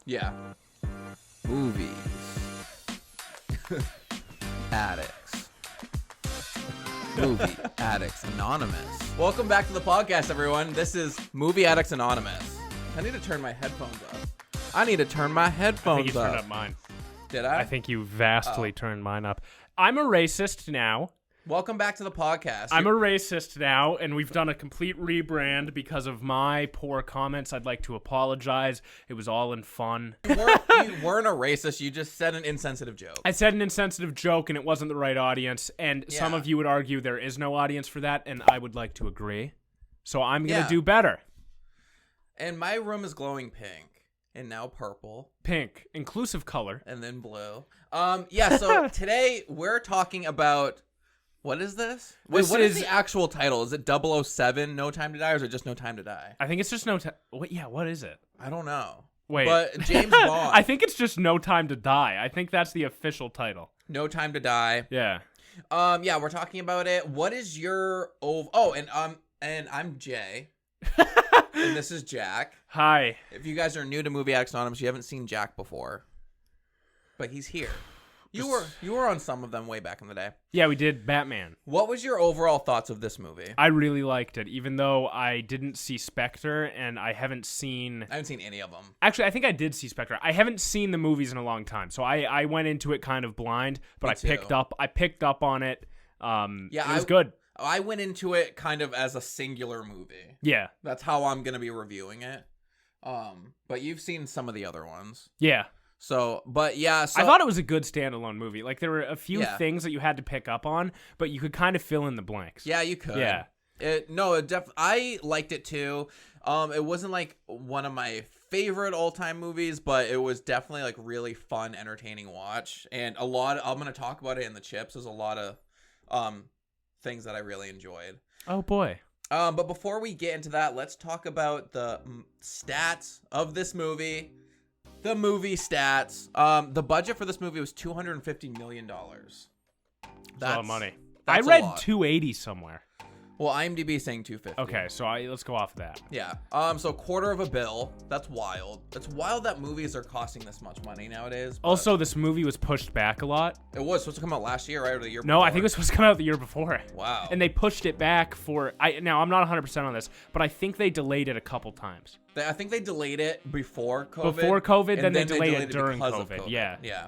Yeah. Movies. Addicts. Movie Addicts Anonymous. Welcome back to the podcast, everyone. This is Movie Addicts Anonymous. I need to turn my headphones up. I think you turned up mine. Did I? I think you vastly turned mine up. I'm a racist now. Welcome back to the podcast. I'm a racist now, and we've done a complete rebrand because of my poor comments. I'd like to apologize. It was all in fun. You weren't a racist. You just said an insensitive joke. I said an insensitive joke, and it wasn't the right audience. And some of you would argue there is no audience for that, and I would like to agree. So I'm going to do better. And my room is glowing pink. And now purple. Pink. Inclusive color. And then blue. So today we're talking about... What is this? What is the actual title? Is it 007, No Time to Die, or is it just No Time to Die? I think it's just No Time... What is it? I don't know. Wait. But James Bond. I think it's just No Time to Die. I think that's the official title. No Time to Die. Yeah. We're talking about it. What is your... and I'm Jay. And this is Jack. Hi. If you guys are new to Movie Addicts Anonymous, you haven't seen Jack before. But he's here. You were on some of them way back in the day. Yeah, we did Batman. What was your overall thoughts of this movie? I really liked it, even though I didn't see Spectre, and I haven't seen any of them. Actually, I think I did see Spectre. I haven't seen the movies in a long time, so I went into it kind of blind, but I picked up on it. It was good. I went into it kind of as a singular movie. Yeah. That's how I'm going to be reviewing it. But you've seen some of the other ones. Yeah. I thought it was a good standalone movie. Like, there were a few things that you had to pick up on, but you could kind of fill in the blanks. Yeah, you could. Yeah. I liked it too. It wasn't like one of my favorite all-time movies, but it was definitely like really fun, entertaining watch. And I'm going to talk about it in the chips. There's a lot of things that I really enjoyed. Oh boy. But before we get into that, let's talk about the stats of this movie. The movie stats. The budget for this movie was $250 million. That's a lot of money. I read 280 somewhere. Well, IMDb is saying 250. Okay, so let's go off of that. Yeah. So $250 million. That's wild. It's wild that movies are costing this much money nowadays. Also, this movie was pushed back a lot. It was supposed to come out last year, right? Or the year before? No, I think it was supposed to come out the year before. Wow. And they pushed it back now I'm not 100% on this, but I think they delayed it a couple times. I think they delayed it before COVID. Before COVID, then they delayed it during COVID. Yeah. Yeah.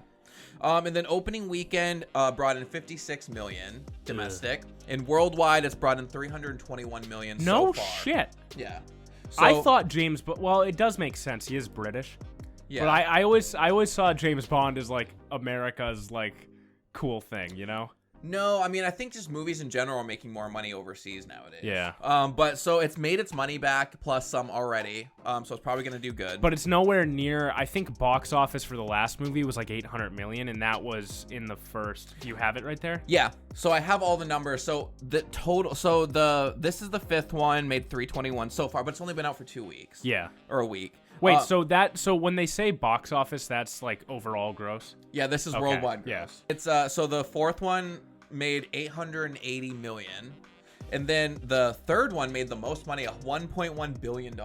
And then opening weekend brought in $56 million domestic, and worldwide it's brought in $321 million. No so far. shit. Yeah. I thought James, but it does make sense. He is British. Yeah. But I always saw James Bond as like America's like cool thing, you know? No, I mean, I think just movies in general are making more money overseas nowadays. Yeah. But so it's made its money back plus some already. So it's probably going to do good. But it's nowhere near. I think box office for the last movie was like $800 million, and that was in the first. Do you have it right there? Yeah. So I have all the numbers. So the total. So this is the fifth one, made $321 so far, but it's only been out for 2 weeks. Yeah. Or a week. Wait, so when they say box office, that's like overall gross? Yeah, this is worldwide gross. Yeah. It's so the fourth one made $880 million, and then the third one made the most money, $1.1 billion.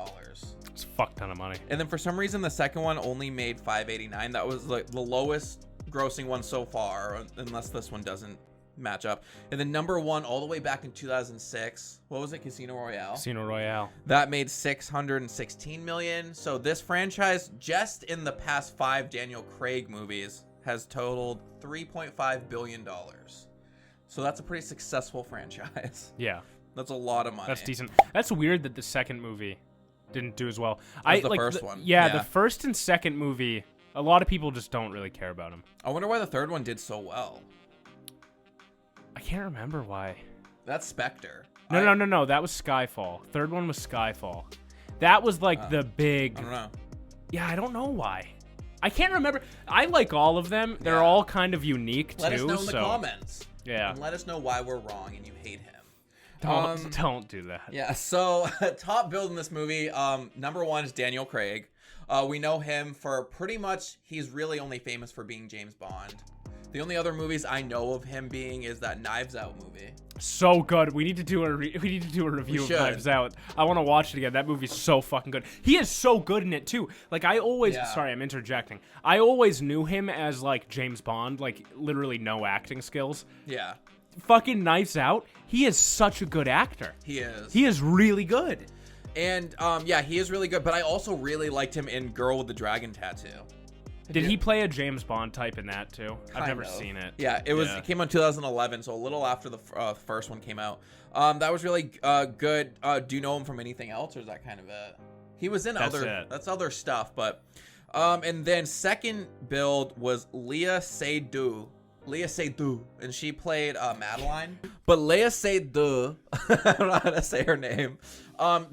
It's a fuck ton of money. And then for some reason the second one only made $589. That was like the lowest grossing one so far, unless this one doesn't match up. And then number one all the way back in 2006, what was it? Casino Royale. Casino Royale. That made $616 million. So this franchise, just in the past 5 Daniel Craig movies, has totaled $3.5 billion. So that's a pretty successful franchise. Yeah. That's a lot of money. That's decent. That's weird that the second movie didn't do as well. The first one. Yeah, the first and second movie, a lot of people just don't really care about them. I wonder why the third one did so well. I can't remember why. That's Spectre. No. That was Skyfall. Third one was Skyfall. That was like the big... I don't know. Yeah, I don't know why. I can't remember. I like all of them. They're all kind of unique, too. Let us know in the comments. Yeah. And let us know why we're wrong and you hate him. Don't do that. Yeah, so top build in this movie, number one is Daniel Craig. We know him for pretty much, he's really only famous for being James Bond. The only other movies I know of him being is that Knives Out movie. So good. We need to do a review of Knives Out. I want to watch it again. That movie's so fucking good. He is so good in it too. Like I always, sorry, I'm interjecting. I always knew him as like James Bond, like literally no acting skills. Yeah. Fucking Knives Out. He is such a good actor. He is. He is really good. And yeah, he is really good. But I also really liked him in Girl with the Dragon Tattoo. Did he play a James Bond type in that too? I've never seen it. Yeah, it came out in 2011, so a little after the first one came out. That was really good. Do you know him from anything else, or is that kind of it? He was in that's other stuff, but and then second build was Léa Seydoux, and she played Madeline. But Léa Seydoux, I don't know how to say her name.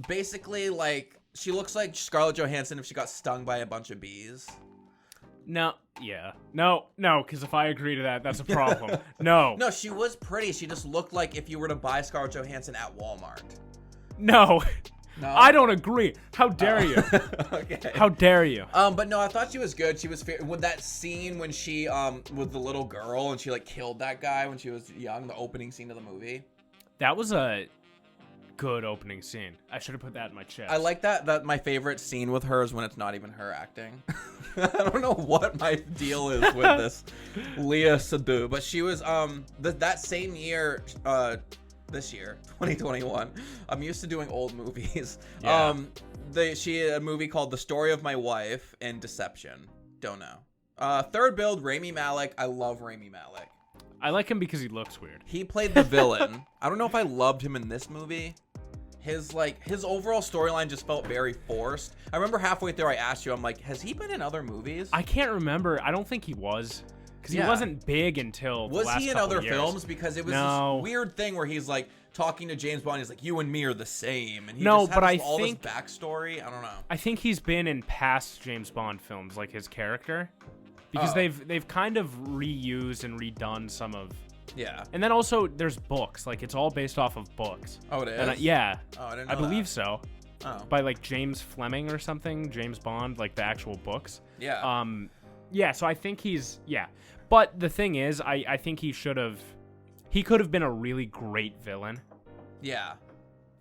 Basically, like she looks like Scarlett Johansson if she got stung by a bunch of bees. No, because if I agree to that, that's a problem. No, she was pretty. She just looked like if you were to buy Scarlett Johansson at Walmart. No, I don't agree. How dare you? Okay. How dare you? But no, I thought she was good. She was with that scene when she with the little girl and she like killed that guy when she was young. The opening scene of the movie. That was a good opening scene. I should have put that in my chest. I like that my favorite scene with her is when it's not even her acting. I don't know what my deal is with this Léa Seydoux, but she was that same year this year 2021. I'm used to doing old movies. Yeah. She had a movie called The Story of My Wife and Deception. Don't know. Third build, Rami Malek. I love Rami Malek. I like him because he looks weird. He played the villain. I don't know if I loved him in this movie. His overall storyline just felt very forced. I remember halfway through I asked you, I'm like, has he been in other movies? I can't remember. I don't think he was. Because he wasn't big until the last couple Was he in other years. films? Because it was this weird thing where he's like talking to James Bond. He's like, you and me are the same. And he just has all this backstory. I don't know. I think he's been in past James Bond films, like his character. Because they've kind of reused and redone some of... Yeah. And then also there's books. Like it's all based off of books. Oh, it is? And, yeah. Oh, I didn't know I believe so. Oh. By like James Fleming or something. James Bond, like the actual books. Yeah. Yeah, so I think he's... Yeah. But the thing is, I think he could have been a really great villain. Yeah.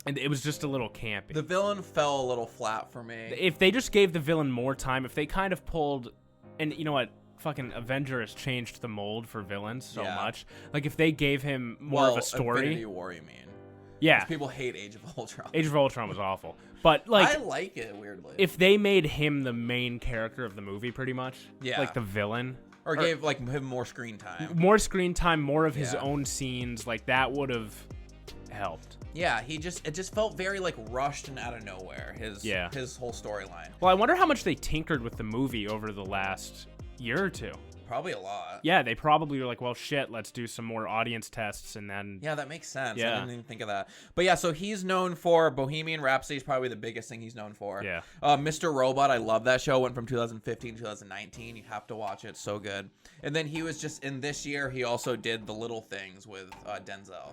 And it was just a little campy. The villain fell a little flat for me. If they just gave the villain more time, if they kind of pulled... And you know what? Fucking Avenger has changed the mold for villains so much. Like if they gave him more of a story. Infinity War, you mean? Yeah. People hate Age of Ultron. Age of Ultron was awful, but like I like it weirdly. If they made him the main character of the movie, pretty much, like the villain, or gave like him more screen time, more of his own scenes, like that would have helped. Yeah, it just felt very like rushed and out of nowhere. His whole storyline. Well, I wonder how much they tinkered with the movie over the last year or two. Probably a lot. Yeah, they probably were like, well, shit, let's do some more audience tests, and then... Yeah, that makes sense. Yeah. I didn't even think of that. But yeah, so he's known for Bohemian Rhapsody is probably the biggest thing he's known for. Yeah. Mr. Robot, I love that show. Went from 2015 to 2019. You have to watch it. So good. And then he was just, in this year, he also did The Little Things with Denzel.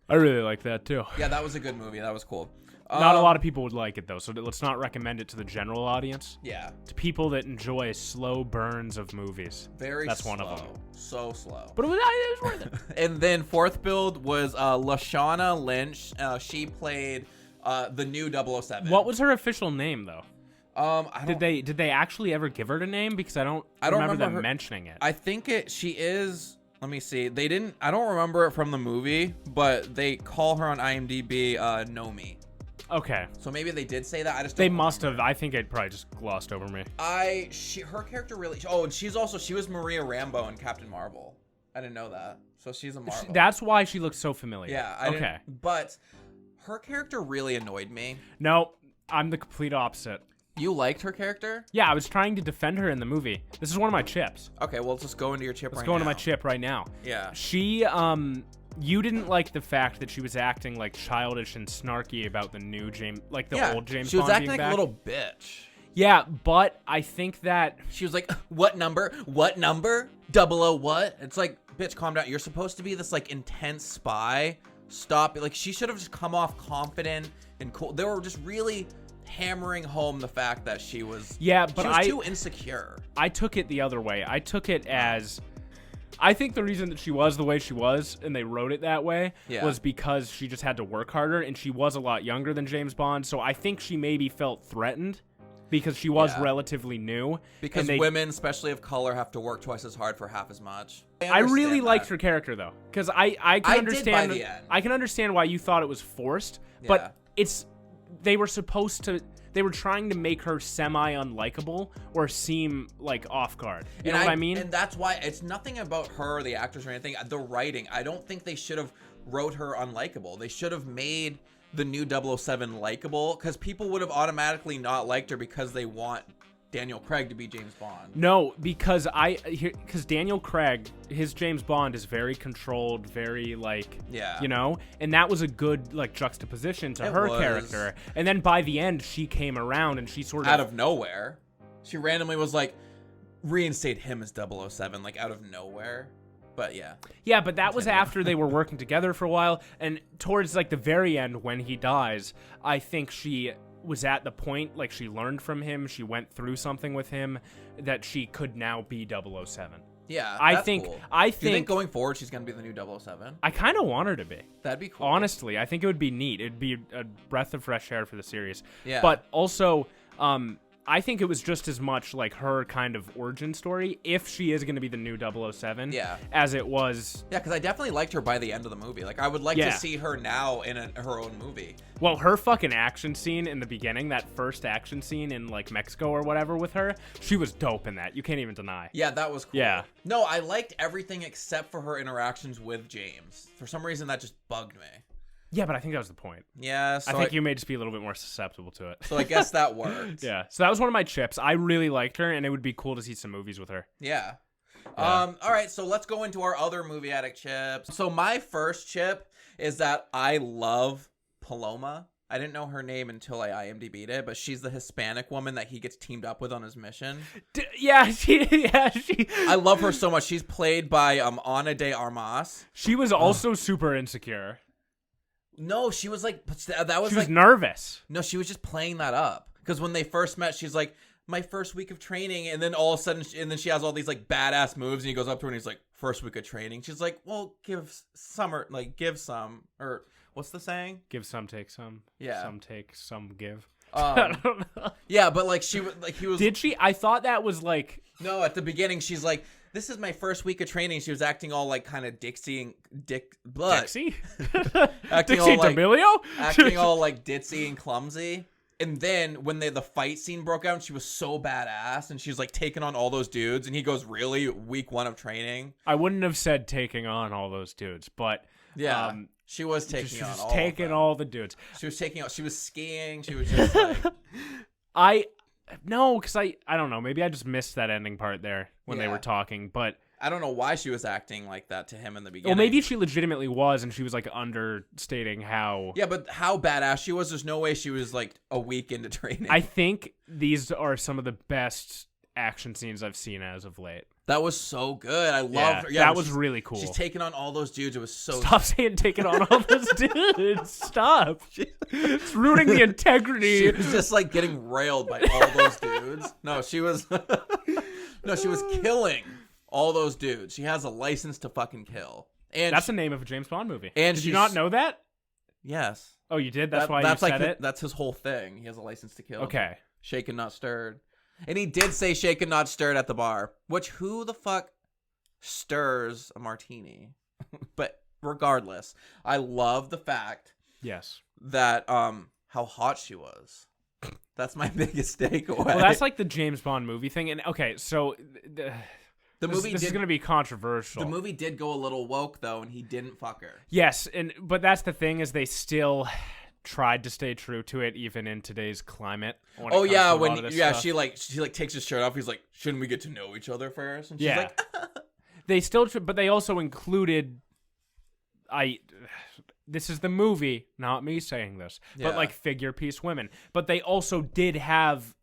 I really like that, too. Yeah, that was a good movie. That was cool. Not a lot of people would like it, though, so let's not recommend it to the general audience. Yeah. To people that enjoy slow burns of movies. That's slow. One of them. So slow. But it was worth it. And then fourth build was Lashana Lynch. She played the new 007. What was her official name, though? Did they actually ever give her a name? Because I don't remember them mentioning it. I think she is... Let me see. They didn't... I don't remember it from the movie, but they call her on IMDb Nomi. Okay. So maybe they did say that. I just don't remember. Must have. I think it probably just glossed over me. Her character really... Oh, and she was Maria Rambeau in Captain Marvel. I didn't know that. So she's a Marvel. That's why she looks so familiar. Yeah. Okay. But her character really annoyed me. No, I'm the complete opposite. You liked her character? Yeah, I was trying to defend her in the movie. This is one of my chips. Okay, well, let's just go into your chip Let's go into my chip right now. Yeah. She, you didn't like the fact that she was acting like childish and snarky about the new James, like the old James Bond. She was acting like a little bitch. Yeah, but I think that she was like, "What number? What number? 00 what?" It's like, bitch, calm down. You're supposed to be this like intense spy. Stop. Like she should have just come off confident and cool. They were just really hammering home the fact that she was. Yeah, but she was too insecure. I took it the other way. I took it as I think the reason that she was the way she was, and they wrote it that way, was because she just had to work harder, and she was a lot younger than James Bond, so I think she maybe felt threatened because she was relatively new. Because women, especially of color, have to work twice as hard for half as much. I really liked her character, though, because I can understand. Did by the end. I can understand why you thought it was forced, but they were trying to make her semi-unlikable or seem like off guard. You know what I mean? And that's why it's nothing about her or the actors or anything. The writing, I don't think they should have wrote her unlikable. They should have made the new 007 likable, because people would have automatically not liked her because they want Daniel Craig to be James Bond. No, because Daniel Craig, his James Bond is very controlled, very you know, and that was a good juxtaposition to her character. And then by the end, she came around and she sort of out of nowhere, she randomly was like, reinstate him as 007, out of nowhere. But yeah, but that was after they were working together for a while, and towards the very end when he dies, I think she was at the point she learned from him, she went through something with him that she could now be 007. Yeah, I that's think cool. I Do you think going forward she's gonna be the new 007? I kind of want her to be. That'd be cool. Honestly, I think it would be neat. It'd be a breath of fresh air for the series. Yeah. But also, I think it was just as much her kind of origin story, if she is going to be the new 007, as it was. Yeah, because I definitely liked her by the end of the movie. I would like to see her now in her own movie. Well, her fucking action scene in the beginning, that first action scene in Mexico or whatever with her, she was dope in that. You can't even deny. Yeah, that was cool. Yeah. No, I liked everything except for her interactions with James. For some reason, that just bugged me. Yeah, but I think that was the point. Yeah, so I think you may just be a little bit more susceptible to it. So I guess that worked. Yeah, so that was one of my chips. I really liked her, and it would be cool to see some movies with her. Yeah. All right, so let's go into our other movie addict chips. So my first chip is that I love Paloma. I didn't know her name until I IMDb'd it, but she's the Hispanic woman that he gets teamed up with on his mission. She. I love her so much. She's played by Ana de Armas. She was also super insecure. No, she was she was nervous. No, she was just playing that up. Because when they first met, she's like, my first week of training. And then all of a sudden, she has all these badass moves. And he goes up to her and he's like, first week of training. She's like, well, give some. Or what's the saying? Give some, take some. Yeah. Some take, some give. I don't know. Yeah, but he was. Did she? I thought that was No, at the beginning, she's like, this is my first week of training. She was acting all kind of Dixie. Dixie? Acting Dixie all D'Amelio? Acting all ditzy and clumsy. And then when the fight scene broke out, she was so badass, and she's taking on all those dudes. And he goes, really? Week 1 of training? I wouldn't have said taking on all those dudes, but yeah, she was taking on all the dudes. She was taking out. She was skiing. She was just No, because I don't know. Maybe I just missed that ending part there when they were talking, but I don't know why she was acting like that to him in the beginning. Well, maybe she legitimately was, and she was understating how. Yeah, but how badass she was. There's no way she was a week into training. I think these are some of the best action scenes I've seen as of late. That was so good. I loved her. Yeah, that was really cool. She's taking on all those dudes. It was so. Stop saying taking on all those dudes. Stop. It's ruining the integrity. She was just getting railed by all those dudes. No, she was. No, she was killing all those dudes. She has a license to fucking kill. And that's the name of a James Bond movie. And did you not know that? Yes. Oh, you did? That's why you said it? That's his whole thing. He has a license to kill. Okay. Shaken, not stirred. And he did say shaken, not stirred at the bar. Which, who the fuck stirs a martini? But regardless, I love the fact that how hot she was. That's my biggest takeaway. Well, that's the James Bond movie thing. And okay, so the movie this is going to be controversial. The movie did go a little woke though, and he didn't fuck her. Yes, but that's the thing, is they still tried to stay true to it even in today's climate. Oh yeah, stuff. she takes his shirt off. He's like, shouldn't we get to know each other first? And she's like, they still, but they also included. This is the movie, not me saying this, but figure piece women. But they also did have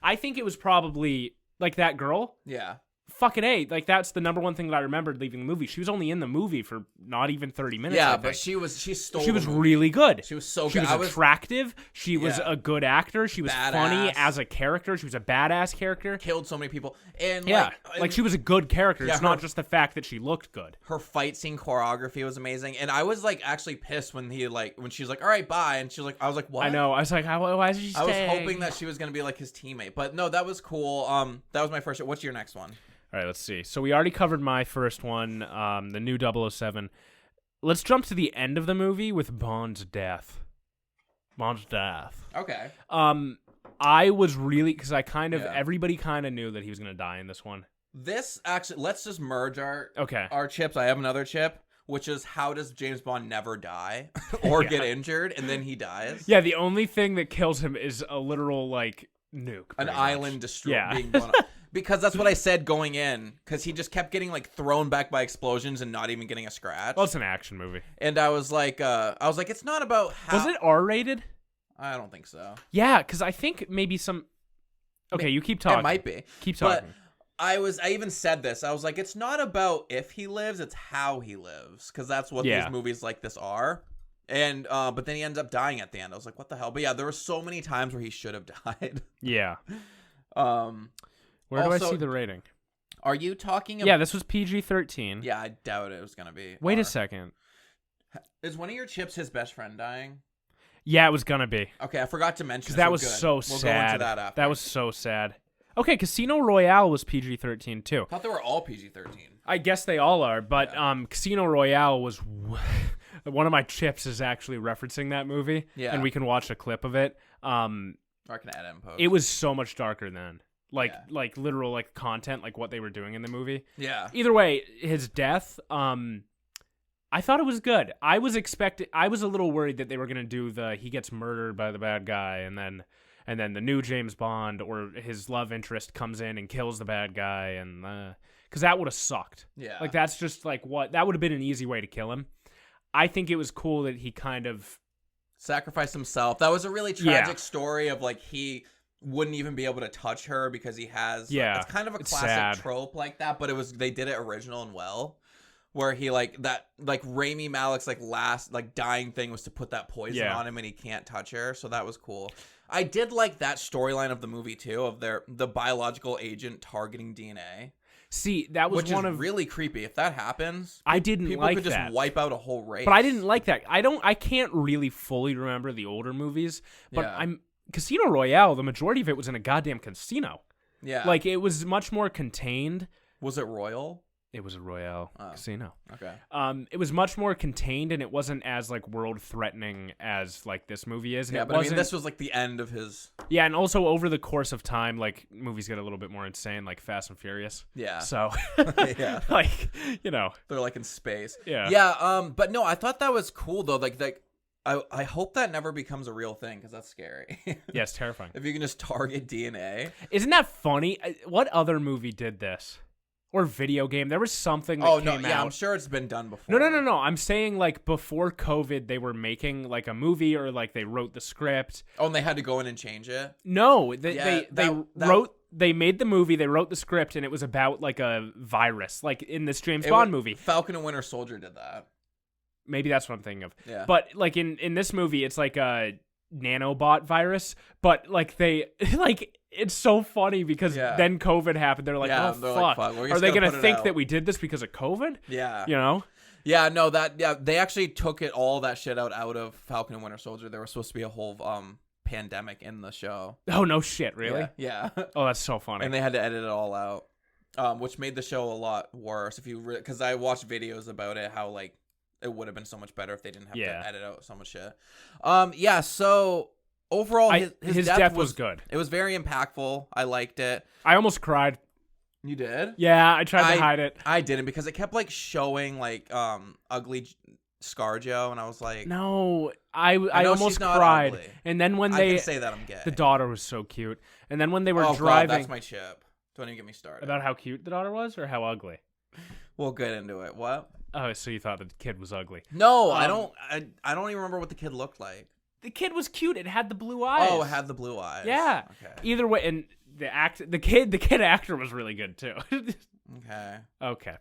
I think it was probably that girl. Yeah. fucking A, like that's the number one thing that I remembered leaving the movie. She was only in the movie for not even 30 minutes. Yeah, I but think. she stole. She was the movie. really good. She was so She good. was attractive. She was Yeah. a good actor. She was funny Badass. as a character. She was a badass character. Killed so many people, and Yeah, like she was a good character. Yeah, It's not just the fact that she looked good. her fight scene choreography was amazing, and I was like actually pissed when when she's like, all right, bye, and she's like, I was like, what? I know. I was like, why is she staying? I was hoping that she was gonna be like his teammate, but no, that was cool. That was my first. What's your next one? All right, let's see. So we already covered my first one, the new 007. Let's jump to the end of the movie with Bond's death. Bond's death. Okay. I was really, because everybody kind of knew that he was going to die in this one. This actually, let's just merge our chips. I have another chip, which is how does James Bond never die or get injured and then he dies? Yeah, the only thing that kills him is a literal, like, nuke. An island being blown up. Because that's what I said going in, because he just kept getting like thrown back by explosions and not even getting a scratch. Well, it's an action movie. And I was like, it's not about how. Was it R-rated? I don't think so. Yeah, because I think maybe some. Okay, you keep talking. It might be. Keep talking. But I even said this. I was like, it's not about if he lives, it's how he lives, because that's what these movies like this are. And but then he ends up dying at the end. I was like, what the hell? But yeah, there were so many times where he should have died. Yeah. Where also, do I see the rating? Are you talking about... Yeah, this was PG-13. Yeah, I doubt it was going to be. Wait a second. Is one of your chips his best friend dying? Yeah, it was going to be. Okay, I forgot to mention because that was so sad. We'll go into that after. That was so sad. Okay, Casino Royale was PG-13 too. I thought they were all PG-13. I guess they all are, but Casino Royale was... One of my chips is actually referencing that movie, and we can watch a clip of it. Or I can add it in post. It was so much darker then. Like literal like content, like what they were doing in the movie. Yeah. Either way, his death, I thought it was good. I was a little worried that they were gonna do he gets murdered by the bad guy, and then the new James Bond or his love interest comes in and kills the bad guy, and because that would have sucked. Yeah. Like that's just like that would have been an easy way to kill him. I think it was cool that he kind of sacrificed himself. That was a really tragic story of like he wouldn't even be able to touch her because he has it's kind of a classic trope like that, but they did it original and well, where he Rami Malek's last dying thing was to put that poison on him and he can't touch her, so that was cool. I did like that storyline of the movie too, of the biological agent targeting DNA. See, that was really creepy. If that happens, I didn't people like could just that. Wipe out a whole race. But I didn't like that. I can't really fully remember the older movies, but Casino Royale, the majority of it was in a goddamn casino. Yeah. Like, it was much more contained. Was it Royal? It was a Royale casino. Okay. It was much more contained, and it wasn't as, world-threatening as, this movie is. And yeah, but I mean, this was, the end of his... Yeah, and also, over the course of time, movies get a little bit more insane, like Fast and Furious. Yeah. So, yeah. They're, in space. Yeah. Yeah, but no, I thought that was cool, though. I hope that never becomes a real thing, because that's scary. Yeah, it's terrifying. If you can just target DNA. Isn't that funny? What other movie did this? Or video game? There was something that came out. Yeah, I'm sure it's been done before. No. I'm saying, before COVID, they were making, a movie, or, they wrote the script. Oh, and they had to go in and change it? No, they made the movie, they wrote the script, and it was about, a virus, in this James Bond movie. Falcon and Winter Soldier did that. Maybe that's what I'm thinking of. Yeah. But, in this movie, it's, a nanobot virus, but, they, it's so funny because then COVID happened. They're like, fuck. Are they going to think that we did this because of COVID? Yeah. You know? Yeah, no, they actually took all that shit out of Falcon and Winter Soldier. There was supposed to be a whole pandemic in the show. Oh, no shit, really? Yeah. Oh, that's so funny. And they had to edit it all out, which made the show a lot worse. Because I watched videos about it, how, it would have been so much better if they didn't have to edit out so much shit. Yeah, so... Overall, his death was good. It was very impactful. I liked it. I almost cried. You did? Yeah, I tried to hide it. I didn't because it kept showing ugly ScarJo, and I was like, no, I almost cried. Ugly. And then when I can say that I'm gay. The daughter was so cute. And then when they were driving, God, that's my chip. Don't even get me started. About how cute the daughter was or how ugly? We'll get into it. What? Oh, so you thought the kid was ugly? No, I don't. I don't even remember what the kid looked like. The kid was cute. It had the blue eyes. Oh, it had the blue eyes. Yeah. Okay. Either way, and the kid actor was really good too. Okay.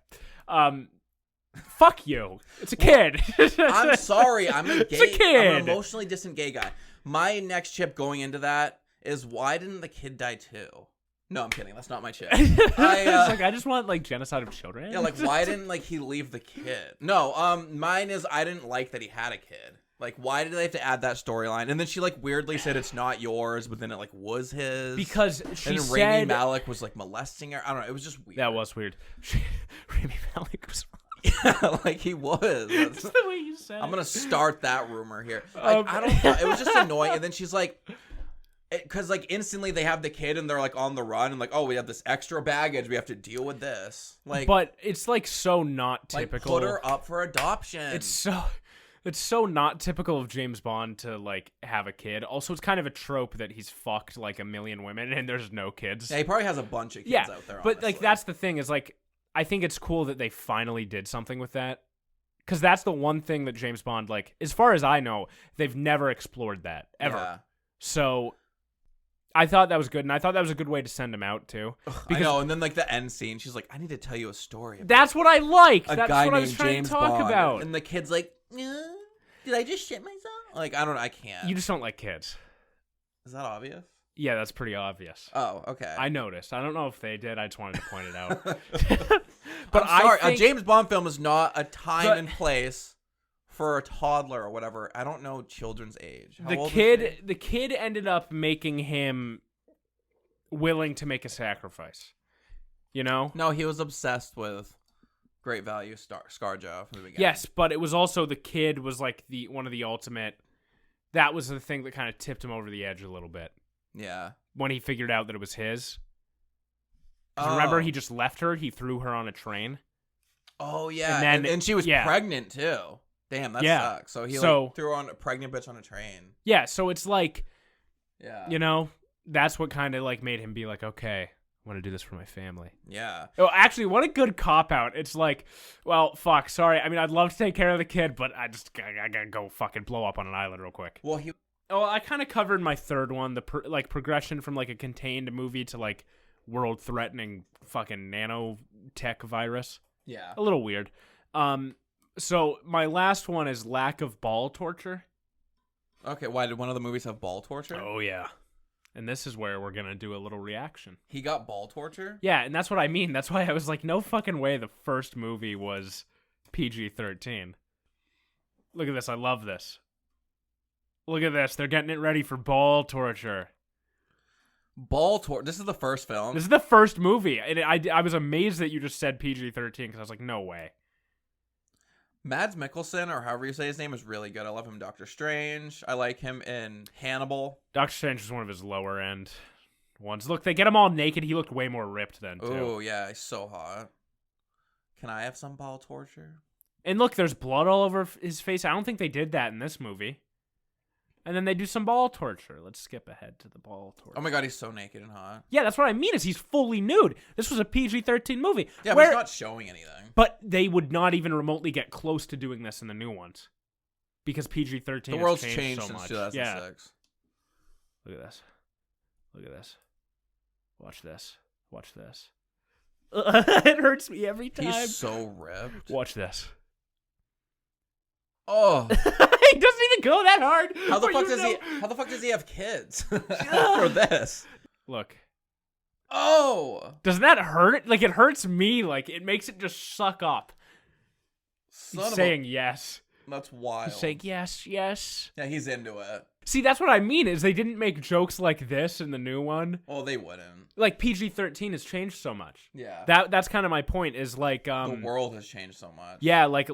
Fuck you. It's a kid. I'm sorry. I'm a kid. I'm an emotionally distant gay guy. My next chip going into that is, why didn't the kid die too? No, I'm kidding. That's not my chip. I just want like genocide of children. Yeah, like why didn't he leave the kid? No, mine is, I didn't like that he had a kid. Like, why did they have to add that storyline? And then she weirdly said it's not yours, but then it was his. Because she said Rami Malek was molesting her. I don't know. It was just weird. That was weird. Rami Malek was. Yeah, he was. That's the way you said it. I'm gonna start that rumor here. I don't know. It was just annoying. And then she's like, because instantly they have the kid and they're on the run and oh, we have this extra baggage. We have to deal with this. But it's so not typical. Put her up for adoption. It's so not typical of James Bond to have a kid. Also, it's kind of a trope that he's fucked a million women and there's no kids. Yeah, he probably has a bunch of kids out there. But honestly. That's the thing is I think it's cool that they finally did something with that, because that's the one thing that James Bond as far as I know, they've never explored that ever. Yeah. So I thought that was good, and I thought that was a good way to send him out too. I know, and then the end scene, she's like, "I need to tell you a story." That's what I like. A That's guy what I named was trying James to talk Bond. about. And the kid's like, "Did I just shit myself?" I don't know. I can't. You just don't like kids. Is that obvious? Yeah, that's pretty obvious. Oh, okay. I noticed. I don't know if they did. I just wanted to point it out. But I'm sorry, a James Bond film is not a time and place for a toddler or whatever. I don't know children's age. How old is the kid ended up making him willing to make a sacrifice. You know? No, he was obsessed with Great Value Scarjo from the beginning. Yes, but it was also the kid was the one of the ultimate. That was the thing that kind of tipped him over the edge a little bit. Yeah. When he figured out that it was his. Remember, he just left her. He threw her on a train. Oh, yeah. And she was pregnant, too. Damn, that sucks. So he threw on a pregnant bitch on a train. Yeah, so it's yeah. You know, that's what kind of made him be okay, I want to do this for my family. Yeah. Oh, actually, what a good cop-out. It's well, fuck, sorry. I mean, I'd love to take care of the kid, but I gotta go fucking blow up on an island real quick. Well, I kind of covered my third one, the progression from a contained movie to world-threatening fucking nanotech virus. Yeah. A little weird. So my last one is lack of ball torture. Okay, why did one of the movies have ball torture? Oh, yeah. And this is where we're going to do a little reaction. He got ball torture? Yeah, and that's what I mean. That's why I was no fucking way the first movie was PG-13. Look at this. I love this. Look at this. They're getting it ready for ball torture. Ball torture? This is the first film? This is the first movie. And I was amazed that you just said PG-13 because I was no way. Mads Mikkelsen, or however you say his name, is really good. I love him in Doctor Strange. I like him in Hannibal. Doctor Strange was one of his lower end ones. Look, they get him all naked. He looked way more ripped then, too. Oh, yeah, he's so hot. Can I have some ball torture? And look, there's blood all over his face. I don't think they did that in this movie. And then they do some ball torture. Let's skip ahead to the ball torture. Oh my god, he's so naked and hot. Yeah, that's what I mean is he's fully nude. This was a PG-13 movie. Yeah, but he's not showing anything. But they would not even remotely get close to doing this in the new ones. Because PG-13 the world's has changed so since much. 2006. Yeah. Look at this. Look at this. Watch this. Watch this. It hurts me every time. He's so ripped. Watch this. Oh. He doesn't even go that hard. How the fuck does he have kids? For this. Look. Oh. Doesn't that hurt? It hurts me. It makes it just suck up. He's saying yes. That's wild. He's saying yes, yes. Yeah, he's into it. See, that's what I mean is they didn't make jokes like this in the new one. Well, they wouldn't. PG-13 has changed so much. Yeah. That's kind of my point is the world has changed so much. Yeah, lack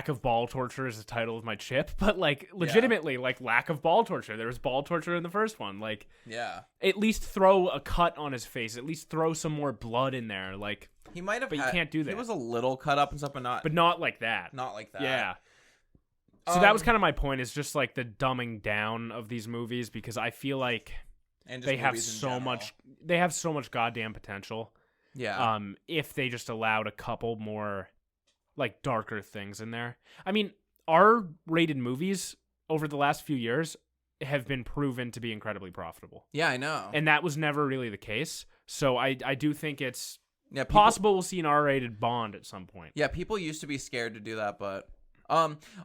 of ball torture is the title of my chip, but legitimately lack of ball torture. There was ball torture in the first one. Yeah. At least throw a cut on his face. At least throw some more blood in there. He might have, but you can't do that. He was a little cut up and stuff, but not like that. Not like that. Yeah. So that was kind of my point, is just the dumbing down of these movies, because I feel like they have so much goddamn potential. Yeah. If they just allowed a couple more darker things in there. I mean, R-rated movies over the last few years have been proven to be incredibly profitable. Yeah, I know. And that was never really the case. So I do think it's Yeah, possible we'll see an R-rated Bond at some point. Yeah, people used to be scared to do that, but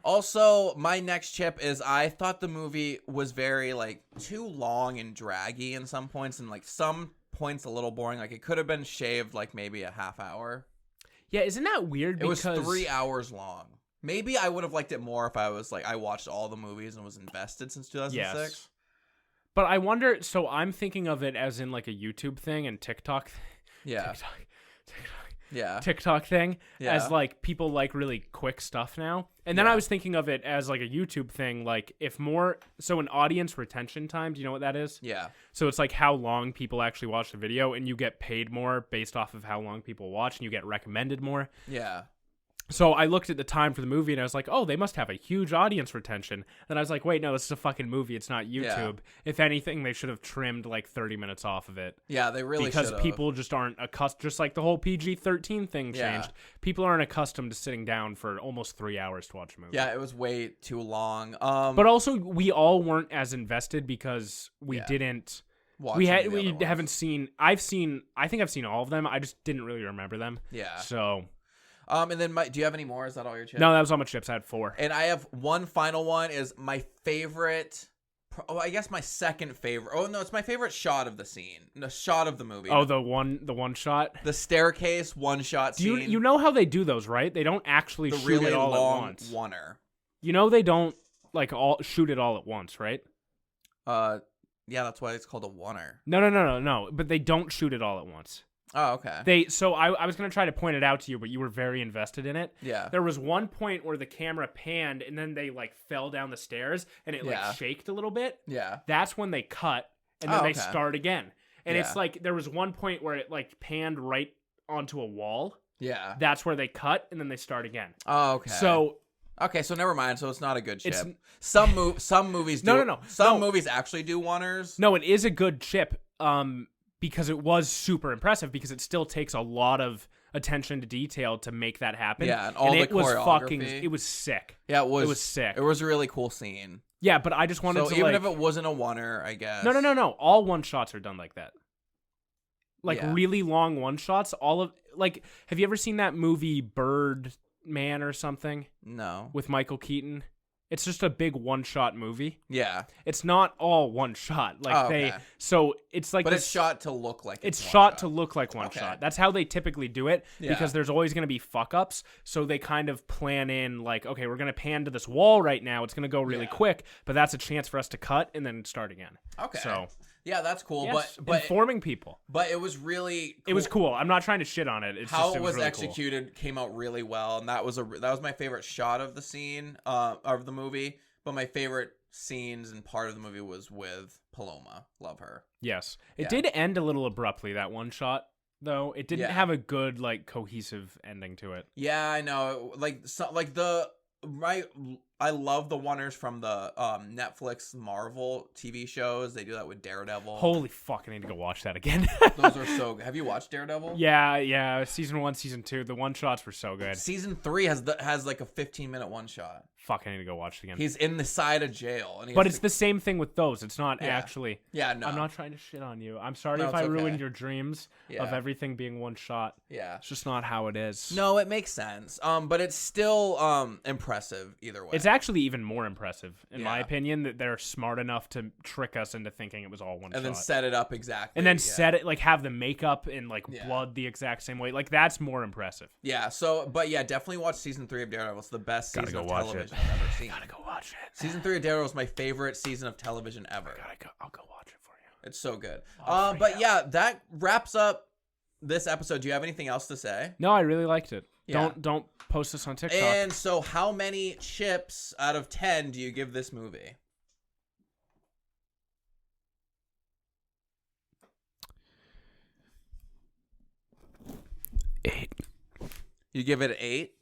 also my next chip is I thought the movie was very like too long and draggy in some points, and like some points a little boring. Like it could have been shaved like maybe a half hour. Yeah, isn't that weird? It was 3 hours long. Maybe I would have liked it more if I was like I watched all the movies and was invested since 2006. Yes. But I wonder, so I'm thinking of it as in like a YouTube thing and TikTok. Yeah. TikTok thing as like people like really quick stuff now. And then I was thinking of it as like a YouTube thing, like if more, so an audience retention time, do you know what that is? Yeah. So it's like how long people actually watch the video, and you get paid more based off of how long people watch, and you get recommended more. Yeah. So I looked at the time for the movie and I was like, oh, they must have a huge audience retention. Then I was like, wait, no, this is a fucking movie. It's not YouTube. Yeah. If anything, they should have trimmed like 30 minutes off of it. Yeah, they really should have. Because people just aren't accustomed, just like the whole PG-13 thing changed. Yeah. People aren't accustomed to sitting down for almost 3 hours to watch a movie. Yeah, it was way too long. But also, we all weren't as invested because we didn't. We haven't seen. I think I've seen all of them. I just didn't really remember them. Yeah. So. And then do you have any more? Is that all your chips? No, that was all my chips. I had 4. And I have one final one. Is my favorite. I guess my second favorite. Oh no, it's my favorite shot of the scene. The shot of the movie. Oh, the one shot. The staircase one shot scene. You know how they do those, right? They don't actually shoot really it all long at once. Oneer. You know they don't like all shoot it all at once, right? Yeah, that's why it's called a oneer. No. But they don't shoot it all at once. Oh, okay. So I was going to try to point it out to you, but you were very invested in it. Yeah. There was one point where the camera panned and then they like fell down the stairs and it like shaked a little bit. Yeah. That's when they cut and then they start again. And it's like there was one point where it like panned right onto a wall. Yeah. That's where they cut and then they start again. Oh, okay. So never mind. So it's not a good chip. Some movies do. No. Some movies actually do oneers. No, it is a good chip. Because it was super impressive, because it still takes a lot of attention to detail to make that happen. Yeah, and all the choreography. It was sick. Yeah, it was sick. It was a really cool scene. Yeah, but I just wanted to even if it wasn't a oneer, I guess. No. All one shots are done like that. Like really long one shots. Have you ever seen that movie Birdman or something? No. With Michael Keaton? It's just a big one-shot movie. Yeah. It's not all one shot. So it's like... But it's shot to look like it's shot to look like one shot. That's how they typically do it, because there's always going to be fuck-ups, so they kind of plan in, like, okay, we're going to pan to this wall right now, it's going to go really quick, but that's a chance for us to cut and then start again. Okay. So... Yeah, that's cool. Yes, but informing people. But it was really cool. It was cool. I'm not trying to shit on it. How it was really executed cool. Came out really well, and that was my favorite shot of the scene of the movie. But my favorite scenes and part of the movie was with Paloma. Love her. Yes. It did end a little abruptly, that one shot, though. It didn't have a good, like, cohesive ending to it. Yeah, I know. I love the oneers from the Netflix Marvel TV shows. They do that with Daredevil. Holy fuck, I need to go watch that again. Those are so good. Have you watched Daredevil? Yeah. Season 1, Season 2. The one-shots were so good. Season 3 has like a 15-minute one-shot. Fuck, I need to go watch it again. He's in the side of jail. But it's the same thing with those. It's not actually... Yeah, no. I'm not trying to shit on you. I'm sorry if I ruined your dreams of everything being one shot. Yeah. It's just not how it is. No, it makes sense. But it's still impressive either way. It's actually even more impressive, in my opinion, that they're smart enough to trick us into thinking it was all one shot. And then set it up exactly. And then set it, like, have the makeup and, like, blood the exact same way. Like, that's more impressive. Yeah, definitely watch Season 3 of Daredevil. It's the best season of television I've ever seen. Gotta go watch it. Season 3 of Daredevil is my favorite season of television ever. I'll go watch it for you. It's so good. That wraps up this episode. Do you have anything else to say? No, I really liked it. Yeah. Don't post this on TikTok. And so how many chips out of 10 do you give this movie? 8. You give it an 8?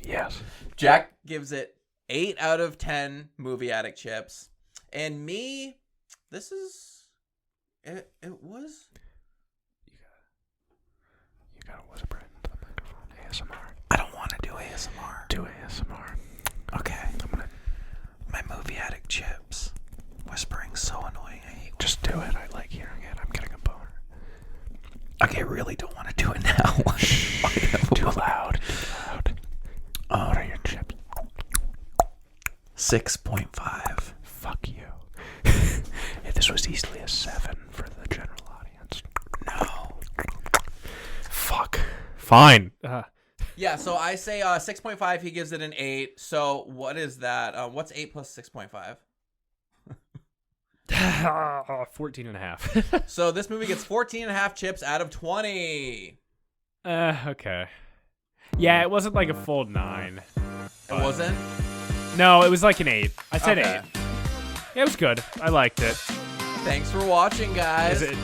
Yes. Jack gives it 8 out of 10 movie Addict chips. And me, this is... It was... You gotta whisper it into the microphone. ASMR. I don't want to do ASMR. Do ASMR. Okay. My movie Addict chips. Whispering so annoying. I hate Just do it. I like hearing it. I'm getting a boner. Okay. really don't want to do it now. Too loud. What are your chips? 6.5. Fuck you. This was easily a 7 for the general audience. No. Fuck. Fine. Yeah, so I say 6.5. He gives it an 8. So what is that? What's 8 plus 6.5? 14 and a half. So this movie gets 14 and a half chips out of 20. Okay. Yeah, it wasn't like a full 9. It wasn't? No, it was like an 8. I said Okay. 8. Yeah, it was good. I liked it. Thanks for watching, guys. Is it?